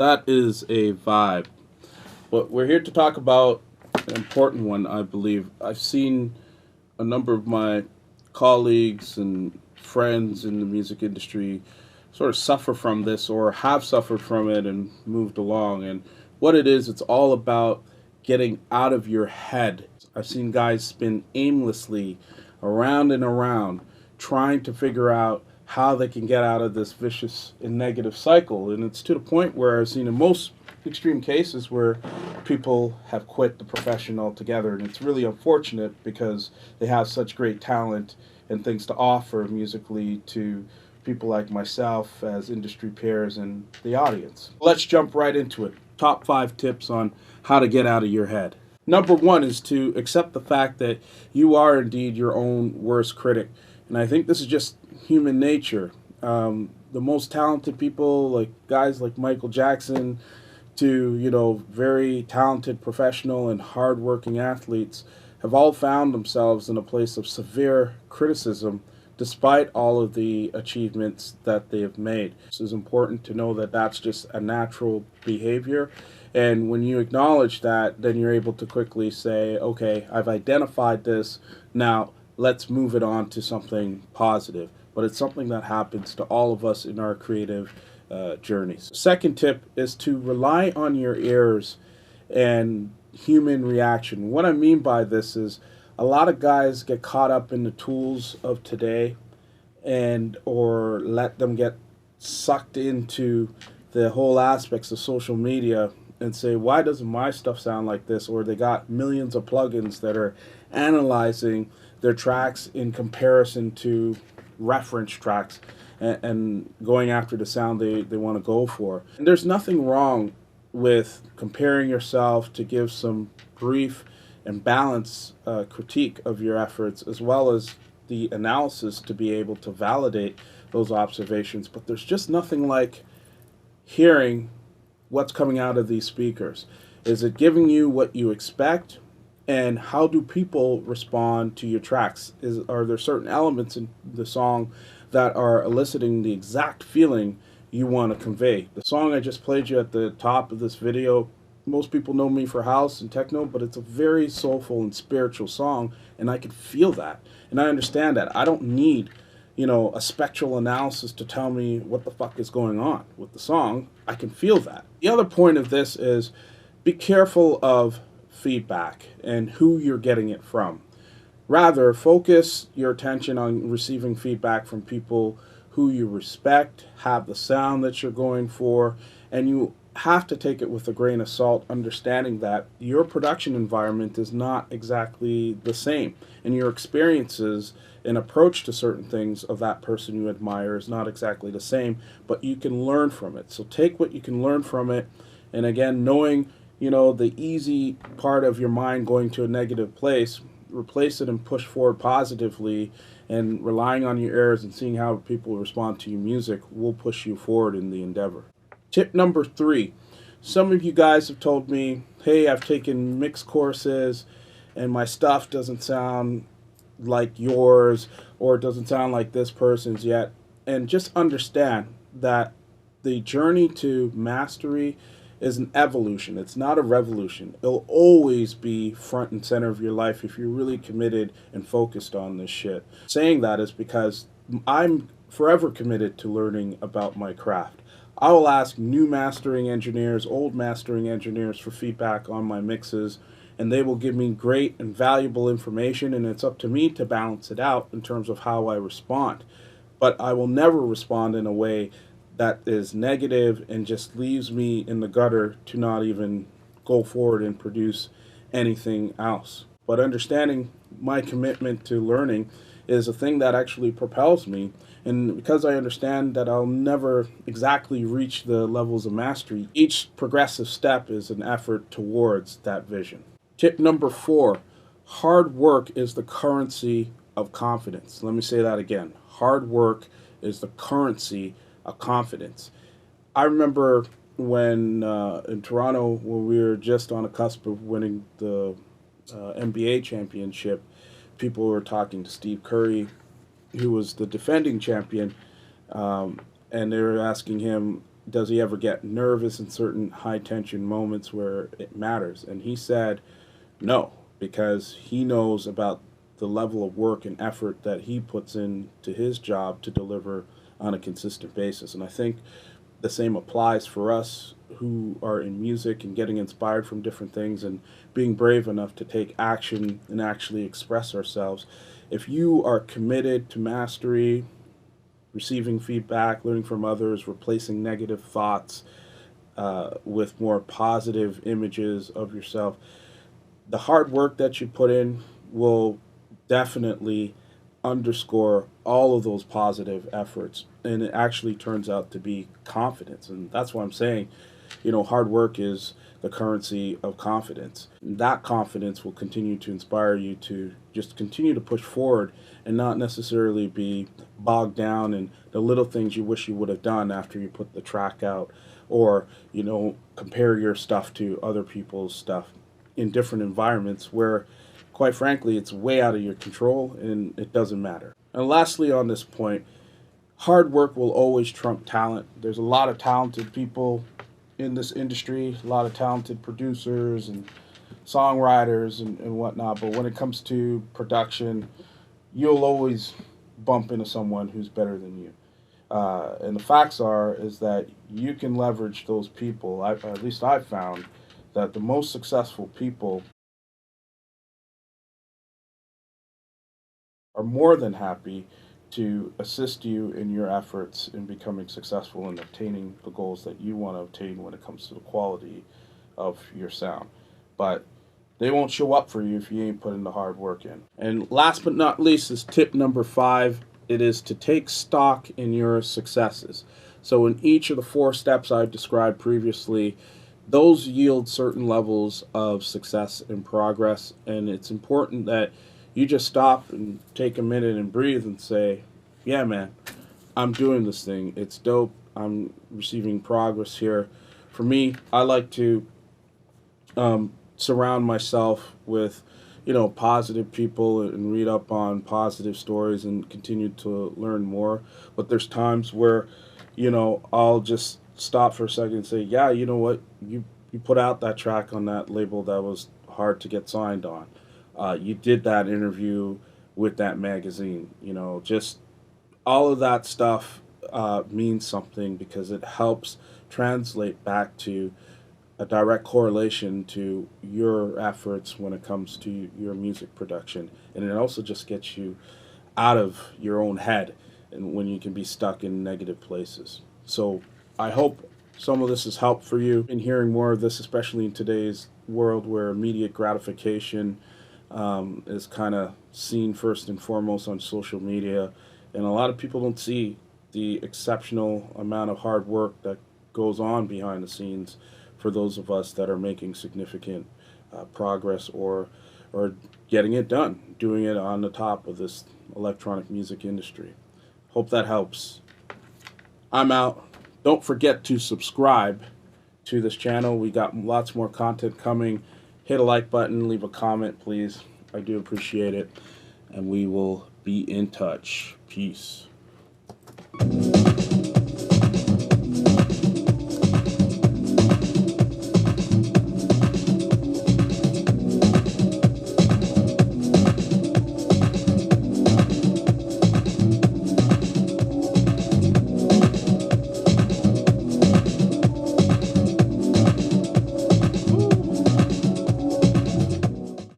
That is a vibe. But we're here to talk about an important one, I believe. I've seen a number of my colleagues and friends in the music industry sort of suffer from this or have suffered from it and moved along. And what it is, it's all about getting out of your head. I've seen guys spin aimlessly around and around trying to figure out how they can get out of this vicious and negative cycle. And it's to the point where I've seen in most extreme cases where people have quit the profession altogether. And it's really unfortunate because they have such great talent and things to offer musically to people like myself as industry peers and the audience. Let's jump right into it. Top 5 tips on how to get out of your head. Number 1 is to accept the fact that you are indeed your own worst critic. And I think this is just human nature. The most talented people, like guys like Michael Jackson, to very talented professional and hardworking athletes, have all found themselves in a place of severe criticism despite all of the achievements that they have made. This is important to know that that's just a natural behavior. And when you acknowledge that, then you're able to quickly say, okay, I've identified this. Now let's move it on to something positive. But it's something that happens to all of us in our creative journeys. Second tip is to rely on your ears and human reaction. What I mean by this is a lot of guys get caught up in the tools of today and or let them get sucked into the whole aspects of social media and say, why doesn't my stuff sound like this? Or they got millions of plugins that are analyzing their tracks in comparison to reference tracks and going after the sound they want to go for. And there's nothing wrong with comparing yourself to give some brief and balanced critique of your efforts, as well as the analysis to be able to validate those observations. But there's just nothing like hearing what's coming out of these speakers. Is it giving you what you expect? And how do people respond to your tracks? Are there certain elements in the song that are eliciting the exact feeling you want to convey? The song I just played you at the top of this video, most people know me for house and techno, but it's a very soulful and spiritual song, and I can feel that. And I understand that. I don't need, a spectral analysis to tell me what the fuck is going on with the song. I can feel that. The other point of this is be careful of feedback and who you're getting it from. Rather, focus your attention on receiving feedback from people who you respect, have the sound that you're going for, and you have to take it with a grain of salt, understanding that your production environment is not exactly the same, and your experiences and approach to certain things of that person you admire is not exactly the same, but you can learn from it. So take what you can learn from it, and again, knowing the easy part of your mind going to a negative place, replace it and push forward positively, and relying on your ears and seeing how people respond to your music will push you forward in the endeavor. Tip number 3. Some of you guys have told me, hey, I've taken mix courses and my stuff doesn't sound like yours or it doesn't sound like this person's yet. And just understand that the journey to mastery is an evolution. It's not a revolution. It'll always be front and center of your life if you're really committed and focused on this shit. Saying that is because I'm forever committed to learning about my craft. I will ask new mastering engineers, old mastering engineers for feedback on my mixes, and they will give me great and valuable information, and it's up to me to balance it out in terms of how I respond. But I will never respond in a way that is negative and just leaves me in the gutter to not even go forward and produce anything else. But understanding my commitment to learning is a thing that actually propels me. And because I understand that I'll never exactly reach the levels of mastery, each progressive step is an effort towards that vision. Tip number 4, hard work is the currency of confidence. Let me say that again. Hard work is the currency of confidence. I remember when in Toronto, when we were just on the cusp of winning the NBA championship, people were talking to Steve Curry, who was the defending champion, and they were asking him, does he ever get nervous in certain high tension moments where it matters? And he said no, because he knows about the level of work and effort that he puts into his job to deliver on a consistent basis. And I think the same applies for us who are in music and getting inspired from different things and being brave enough to take action and actually express ourselves. If you are committed to mastery, receiving feedback, learning from others, replacing negative thoughts with more positive images of yourself, the hard work that you put in will definitely underscore all of those positive efforts, and it actually turns out to be confidence. And that's why I'm saying, hard work is the currency of confidence. And that confidence will continue to inspire you to just continue to push forward and not necessarily be bogged down in the little things you wish you would have done after you put the track out, or compare your stuff to other people's stuff in different environments where, quite frankly, it's way out of your control and it doesn't matter. And lastly, on this point, hard work will always trump talent. There's a lot of talented people in this industry, a lot of talented producers and songwriters and whatnot, but when it comes to production, you'll always bump into someone who's better than you. And the facts is that you can leverage those people. At least I've found that the most successful people are more than happy to assist you in your efforts in becoming successful in obtaining the goals that you want to obtain when it comes to the quality of your sound. But they won't show up for you if you ain't putting the hard work in. And last but not least is tip number 5. It is to take stock in your successes. So in each of the 4 steps I've described previously, those yield certain levels of success and progress, and it's important that you just stop and take a minute and breathe and say, yeah, man, I'm doing this thing. It's dope. I'm receiving progress here. For me, I like to surround myself with, positive people and read up on positive stories and continue to learn more. But there's times where, I'll just stop for a second and say, yeah, you know what? You put out that track on that label that was hard to get signed on. You did that interview with that magazine. Just all of that stuff means something because it helps translate back to a direct correlation to your efforts when it comes to your music production. And it also just gets you out of your own head and when you can be stuck in negative places. So I hope some of this has helped for you in hearing more of this, especially in today's world where immediate gratification is kind of seen first and foremost on social media. And a lot of people don't see the exceptional amount of hard work that goes on behind the scenes for those of us that are making significant progress or getting it done, doing it on the top of this electronic music industry. Hope that helps. I'm out. Don't forget to subscribe to this channel. We got lots more content coming. Hit a like button, leave a comment, please. I do appreciate it. And we will be in touch. Peace.